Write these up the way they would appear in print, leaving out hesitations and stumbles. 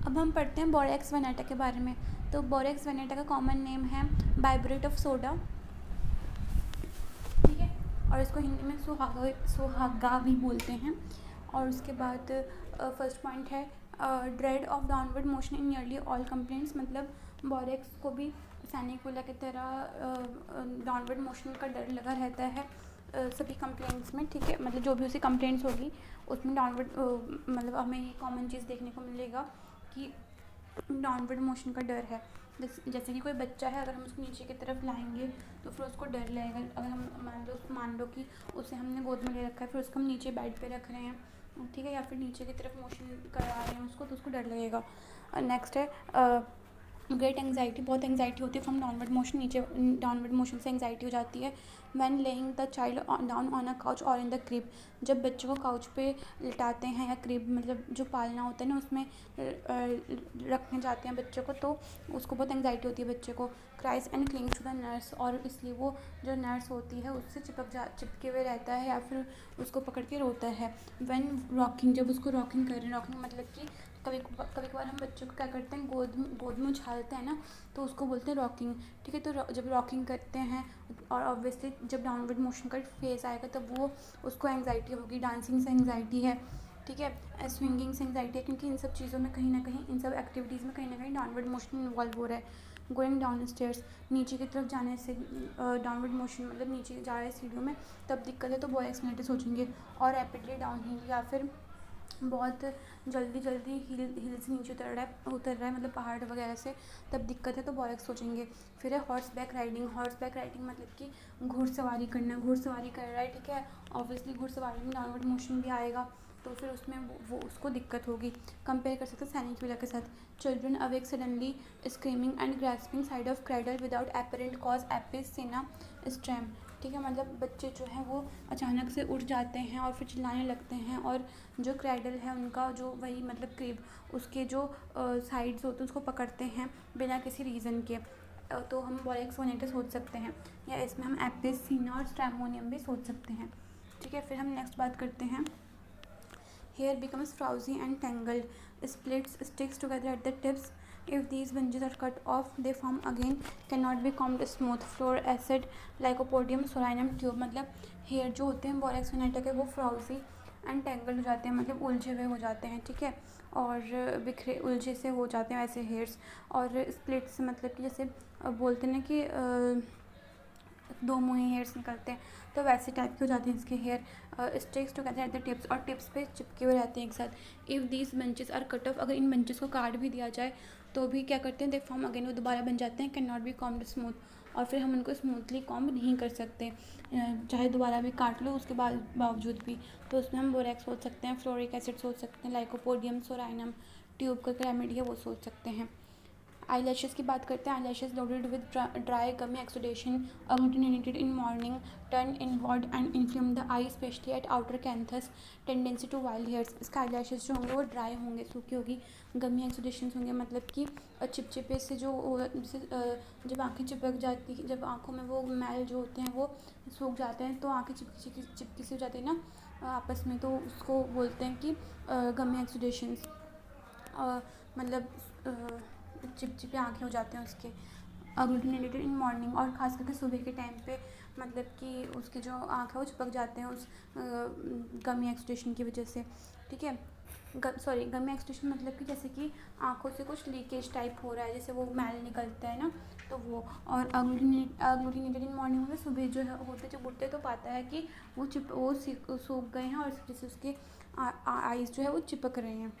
अब हम पढ़ते हैं बोरेक्स वेनेटा के बारे में। तो बोरेक्स वेनेटा का कॉमन नेम है बाइब्रेट ऑफ सोडा, ठीक है, और इसको हिंदी में सुहागा भी बोलते हैं। और उसके बाद फर्स्ट पॉइंट है dread of downward motion in nearly all complaints, मतलब बोरेक्स को भी सैनिकुला की तरह डाउनवर्ड मोशन का डर लगा रहता है सभी कंप्लेंट्स में, ठीक है, मतलब जो भी उसे कंप्लेंट्स होगी उसमें डाउनवर्ड मतलब हमें ये कॉमन चीज़ देखने को मिलेगा कि डाउनवर्ड मोशन का डर है। जैसे कि कोई बच्चा है, अगर हम उसको नीचे की तरफ लाएंगे तो फिर उसको डर लगेगा। अगर हम मान लो कि उसे हमने गोद में ले रखा है, फिर उसको हम नीचे बेड पे रख रहे हैं, ठीक है, या फिर नीचे की तरफ मोशन करा रहे हैं उसको, तो उसको डर लगेगा। नेक्स्ट है ग्रेट एंग्जाइटी, बहुत एंग्जाइटी होती है फ्रॉम डाउनवर्ड मोशन, नीचे डाउनवर्ड मोशन से एंग्जाइटी हो जाती है। When laying the child down on a couch और इन द क्रिब, जब बच्चों को काउच पे लिटाते हैं या क्रिब मतलब जो पालना होता है ना उसमें रखने जाते हैं बच्चों को, तो उसको बहुत एंग्जाइटी होती है बच्चे को। Cries and cling to the nurse, और इसलिए वो जो नर्स होती है उससे चिपके हुए रहता है या फिर उसको पकड़ के रोता है। व्हेन रॉकिंग, जब उसको रॉकिंग कर रहे हैं, रॉकिंग मतलब कि कभी कभार हम बच्चों को क्या करते हैं, गोद में उछालते हैं ना, तो उसको बोलते हैं रॉकिंग, ठीक है। तो जब रॉकिंग करते हैं और ऑब्वियसली जब डाउनवर्ड मोशन का फेस आएगा तब वो उसको एंग्जाइटी होगी। डांसिंग से एंग्जाइटी है, ठीक है, स्विंगिंग से एंग्जाइटी है, क्योंकि इन सब चीज़ों में कहीं ना कहीं, इन सब एक्टिविटीज़ में कहीं ना कहीं डाउनवर्ड मोशन इन्वॉल्व हो रहा है। गोइंग डाउन स्टेयर्स, नीचे की तरफ जाने से डाउनवर्ड मोशन मतलब नीचे जा रहे हैं सीढ़ियों में, तब दिक्कत है तो बोरेक्स वेनेटा सोचेंगे। और रैपिडली डाउन हिल, या फिर बहुत जल्दी हिल से नीचे उतर रहा है मतलब पहाड़ वगैरह से, तब दिक्कत है तो बोरेक्स सोचेंगे। फिर है horse back riding, horse back riding मतलब कि घुड़सवारी करना, घुड़सवारी कर रहा है, ठीक है, ऑब्वियसली घुड़सवारी में डाउनवर्ड मोशन भी आएगा, तो फिर उसमें वो उसको दिक्कत होगी। कंपेयर कर सकते हैं सैनिकुला के साथ। Children awake suddenly screaming and grasping side of cradle without apparent cause Apis सेना स्ट्रैम, ठीक है, मतलब बच्चे जो हैं वो अचानक से उठ जाते हैं और फिर चिल्लाने लगते हैं, और जो क्राइडल है उनका जो वही मतलब क्रीब उसके जो साइड्स होते हैं उसको पकड़ते हैं बिना किसी रीज़न के। तो हम बोरेक्स वेनेटा सोच सकते हैं, या इसमें हम एपिस सीना और स्ट्रैमोनियम भी सोच सकते हैं, ठीक है। फिर हम नेक्स्ट बात करते हैं hair becomes frowsy and tangled, splits, sticks together at the tips. If these bunches are cut off, they form again, cannot be combed smooth. Floor acid, lycopodium, solanum tube, मतलब हेयर जो होते हैं borax वेनेटा के वो फ्राउजी and tangle हो जाते हैं, मतलब उलझे हुए हो जाते हैं, ठीक है, और बिखरे उलझे से हो जाते हैं वैसे हेयर्स। और स्प्लिट्स मतलब कि जैसे बोलते हैं ना कि दो मुँही हेयर्स निकलते हैं, तो वैसे टाइप के हो जाते हैं इसके hair. Sticks together at the tips, और टिप्स पे चिपके हुए रहते हैं एक साथ। If these bunches are cut off, अगर इन बंचेस को काट भी दिया जाए तो भी क्या करते हैं, दे फॉर्म अगेन, वो दोबारा बन जाते हैं। Can not be combed smooth, और फिर हम उनको स्मूथली कॉम्ब नहीं कर सकते, चाहे दोबारा भी काट लो उसके बाद बावजूद भी। तो उसमें हम बोरेक्स सोच सकते हैं, फ्लोरिक एसिड सोच सकते हैं, लाइकोपोडियम, सोराइनम ट्यूब का कैमिड है वो सोच सकते हैं। आई लैशेज़ की बात करते हैं। आई lashes loaded with dry gummy exudation agglutinated in morning, turn inward and inflame the eye especially at outer canthus, tendency to wild hairs। इसका आई लैशेज़ जो होंगे वो ड्राई होंगे, सूखी होगी, गमी एक्सुडेशन होंगे, मतलब कि चिपचिपे से जो जैसे जब आँखें चिपक जाती, जब आँखों में वो मैल जो होते हैं वो सूख जाते हैं तो आँखें चिपकी सी हो जाती है ना आपस में, तो उसको बोलते हैं कि गमी एक्सुडेशंस, मतलब चिपचिपे आँखें हो जाते हैं उसके। अग्लूटिनेटेड इन मॉर्निंग, और ख़ास करके सुबह के टाइम पे मतलब कि उसकी जो आँख है वो चिपक जाते हैं उस गमी एक्सुडेशन की वजह से, ठीक है। गमी एक्सुडेशन मतलब कि जैसे कि आँखों से कुछ लीकेज टाइप हो रहा है, जैसे वो मैल निकलता है ना, तो वो। और अग्लूटिनेटेड इन मॉर्निंग में सुबह जो है होते जब उठते तो पाता है कि वो सूख गए हैं और इस वजह से उसके आईज जो है वो चिपक रहे हैं।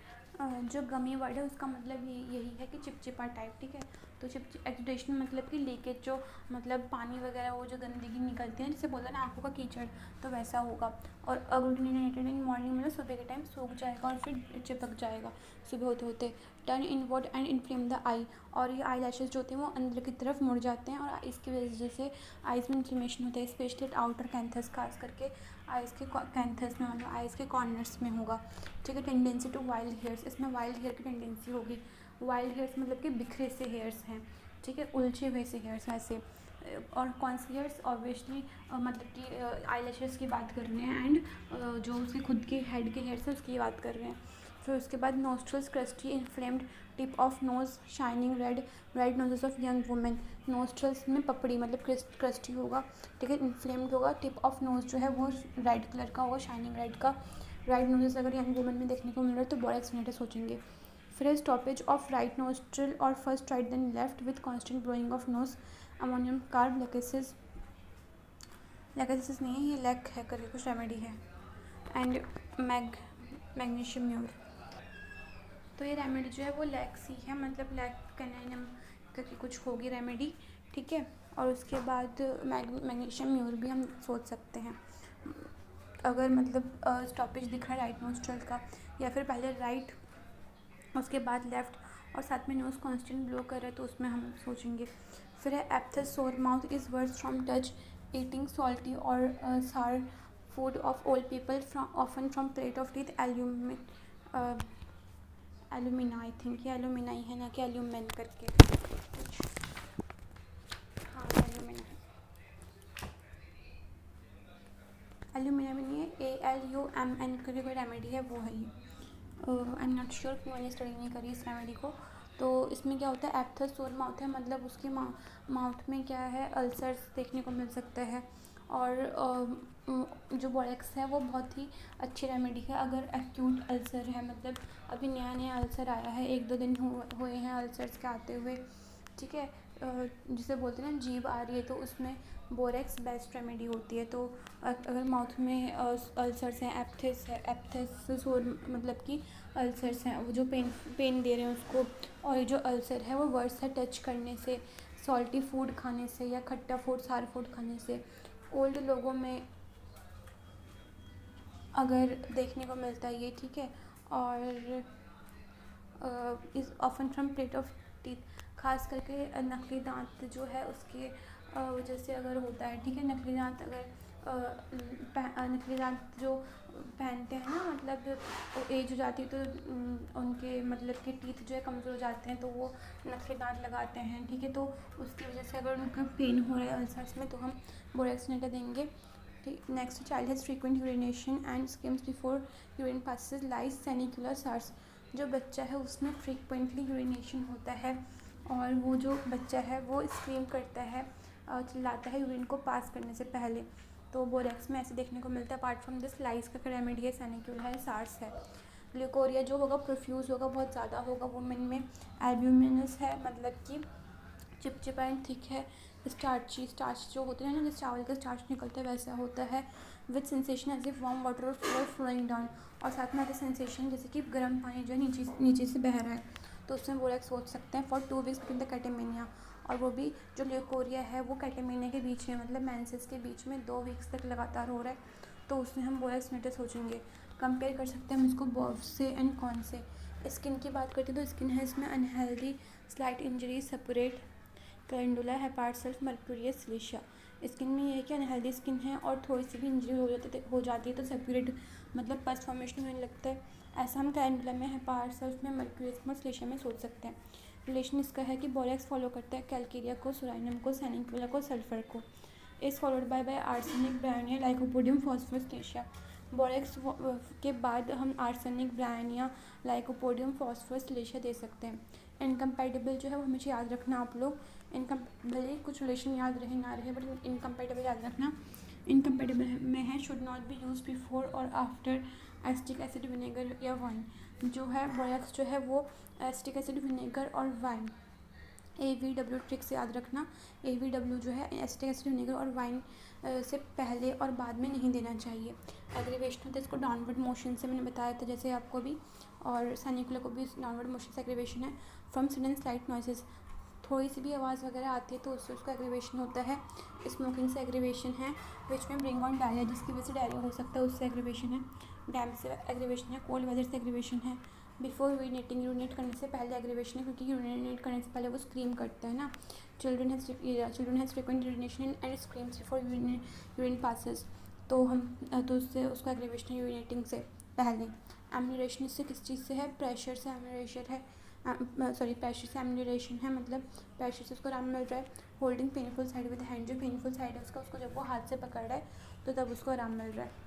जो गमी वर्ड है उसका मतलब यही है कि चिपचिपा टाइप, ठीक है। तो एक्सुडेशन मतलब कि लीकेज, जो मतलब पानी वगैरह वो जो गंदगी निकलती है, जैसे बोला ना आँखों का कीचड़, तो वैसा होगा। और अग्लूटिनेटेड इन मॉर्निंग मतलब सुबह के टाइम सूख जाएगा और फिर चिपक जाएगा सुबह होते होते। Turn inward and inflame the eye, और ये आई लैशेज जो होते हैं वो अंदर की तरफ मुड़ जाते हैं, और इसकी वजह से आइज़ में इन्फ्लेमेशन होता है, स्पेशली आउटर कैंथस, खास करके आइज़ के कैंथस में, मतलब आइज़ के कॉर्नर्स में होगा, ठीक है। टेंडेंसी टू वाइल्ड हेयर्स, इसमें वाइल्ड हेयर की टेंडेंसी होगी। वाइल्ड हेयर्स मतलब कि बिखरे से हेयर्स हैं, ठीक है, उलझे हुए से हेयर्स ऐसे। और कौन से हेयर्स, ऑब्वियसली मतलब कि आई लैशेज़ की बात कर रहे हैं, एंड जो उसके खुद के हेड के हेयर्स हैं उसकी बात कर रहे हैं। फिर उसके बाद nostrils crusty inflamed, tip of nose shining red, red noses of young women. Nostrils में पपड़ी मतलब क्रस्टी होगा, ठीक है, इन्फ्लेम्ड होगा, टिप ऑफ नोज जो है वो रेड कलर का होगा, शाइनिंग रेड का। रेड नोजेस अगर यंग वुमेन में देखने को मिल रहा है तो बोरेक्स नेटिस सोचेंगे। फिर है स्टॉपेज ऑफ राइट नोस्ट्रल और first right then left with constant blowing of nose, ammonium carb Lachesis, Lachesis नहीं है ये लैक है करके कुछ रेमेडी है, एंड मैग्नीशियम म्यूर। तो ये रेमेडी जो है वो लैक्सी है, मतलब लैक कैनाइनम करके कुछ होगी रेमेडी, ठीक है। और उसके बाद मैग्नीशियम म्यूर भी हम सोच सकते हैं अगर मतलब स्टॉपेज दिख रहा है राइट नोस्ट्रल का, या फिर पहले राइट उसके बाद लेफ़्ट और साथ में नोज कॉन्स्टेंट ब्लो कर रहा है तो उसमें हम सोचेंगे। फिर है एप्थस सोर mouth is work from touch eating salty और सार food of old people often from plate of teeth alumina, I think ये एल्यूमिना ही है ना कि एल्यूमिन करके कुछ, हाँ एल्यूमिना है, एल्यूमिना भी नहीं है, ALUMN करके कोई रेमेडी है वो है ये। आई एम नॉट श्योर कि मैंने स्टडी नहीं करी इस रेमेडी को। तो इसमें क्या होता है, एप्थस सोर माउथ है मतलब उसके माउथ में क्या है अल्सर्स देखने को मिल सकता है। और जो बोरेक्स है वो बहुत ही अच्छी रेमेडी है अगर एक्यूट अल्सर है, मतलब अभी नया नया अल्सर आया है, 1-2 दिन हुए हैं अल्सर्स के आते हुए, ठीक है। जिसे बोलते हैं ना जीभ आ रही है तो उसमें बोरेक्स बेस्ट रेमेडी होती है। तो अगर माउथ में अल्सर्स हैं, एप्थेस सोर मतलब कि अल्सर्स हैं वो जो पेन दे रहे हैं उसको, और ये जो अल्सर है वो वर्ड्स है टच करने से, सॉल्टी फूड खाने से या खट्टा फूड सार फूड खाने से, ओल्ड लोगों में अगर देखने को मिलता है ये, ठीक है। और is often from plate of teeth, खास करके नकली दांत जो है उसके वजह से अगर होता है, ठीक है। नकली दांत अगर नकली दांत जो पहनते हैं ना, मतलब एज हो जाती है तो उनके मतलब कि टीथ जो है कमज़ोर हो जाते हैं तो वो नकली दांत लगाते हैं, ठीक है। तो उसकी वजह से अगर उनका पेन हो रहा है अल्सर्स में तो हम बोरेक्स नेटा देंगे, ठीक। Next, child has frequent urination and screams before urine passes lyc sanicula sars, जो बच्चा है उसमें फ्रीक्वेंटली यूरिनेशन होता है और वो जो बच्चा है वो स्क्रीम करता है, चिल्लाता है यूरिन को पास करने से पहले, तो बोरेक्स में ऐसे देखने को मिलता है। अपार्ट फ्रॉम दिस लाइस का रेमेडी है, सेनिक्यूल है, सार्स है। ल्यूकोरिया जो होगा प्रोफ्यूज होगा, बहुत ज़्यादा होगा वुमेन में। एल्ब्यूमिनस है मतलब कि चिपचिपा एंड थिक है। स्टार्च जो होते हैं ना, जैसे चावल का स्टार्च निकलता है वैसा होता है। With sensation as if warm water flowing down, और साथ में आता है सेंसेशन जैसे कि गर्म पानी जो है नीचे से बह रहा है, तो उसमें बोरेक्स सोच सकते हैं। फॉर 2 वीक्स बिटवीन द कैटेमेनिया, और वो भी जो ल्यूकोरिया है वो कैटेमेनिया के बीच में, मतलब मेंसेस के बीच में 2 वीक्स तक लगातार हो रहा है, तो उसमें हम बोरेक्स नेटा सोचेंगे। कंपेयर कर सकते हैं हम इसको बर्व से एंड कौन से। स्किन की बात करते हैं तो स्किन है इसमें unhealthy, slight injury, suppurate calendula, hepar sulph, mercurius, silicea. Skin में ये है कि अनहेल्दी स्किन है और थोड़ी सी भी इंजरी हो जाती है तो सेपरेट मतलब पस फॉर्मेशन होने लगता है। ऐसा हम कैलेंडुला में, हेपार्ट सेल्फ में, मर्क्यूरियस में, सिलिशिया में सोच सकते हैं। रिलेशन इसका है कि बोरेक्स फॉलो करता है कैलकेरिया को, सोराइनम को, सैनिकुला को, सल्फर को। Is followed by arsenic, bryonia, lycopodium, phosphorus, silicea. Borax के बाद हम arsenic, bryonia, lycopodium, phosphorus, silicea दे सकते हैं। इनकम्पैटिबल जो है वो हमेशा याद रखना आप लोग, भले कुछ रिलेशन याद रहे ना रहे बट इनकम्पैटिबल याद रखना। इनकम्पैटिबल में है should not be use before और आफ्टर एसिटिक एसिड, विनेगर या वाइन। जो है बोरेक्स जो है वो एसिटिक एसिड, विनेगर और वाइन, AVW ट्रिक से याद रखना। AVW जो है एसिटिक एसिड, विनेगर और वाइन से पहले और बाद में नहीं देना चाहिए। एग्रीवेशन होता है इसको डाउनवर्ड मोशन से, मैंने बताया था जैसे आपको भी, और सैनिकुलर को भी डाउनवर्ड मोशन से एग्रीवेशन है। फ्रॉम सडन स्लाइट नॉइसेस, थोड़ी सी भी आवाज़ वगैरह आती है तो उससे उसका एग्रीवेशन होता है। स्मोकिंग से एग्रीवेशन है। विच में ब्रिंग ऑन डायरिया, जिसकी वजह से डायरिया हो सकता है उससे एग्रीवेशन है। डैम से एग्रीवेशन है। कोल्ड वेदर से एग्रीवेशन है। बिफोर यूरिनेटिंग, यूरिनेट करने से पहले एग्रीवेशन है क्योंकि यूरिनेट करने से पहले वो स्क्रीम करता है ना। Children has frequent urination and screams before urine passes, तो उससे उसका एग्रीवेशन है यूरिनेटिंग से पहले। एम्यूरेशन इससे किस चीज़ से है, प्रेशर से एम्यूरेशन है, प्रेशर से एम्यूरेशन है, मतलब प्रेशर से उसको आराम मिल रहा है। Holding painful side with hand, जो पेनफुल साइड है उसका, उसको जब वो हाथ से पकड़ रहा है तो तब उसको आराम मिल रहा है।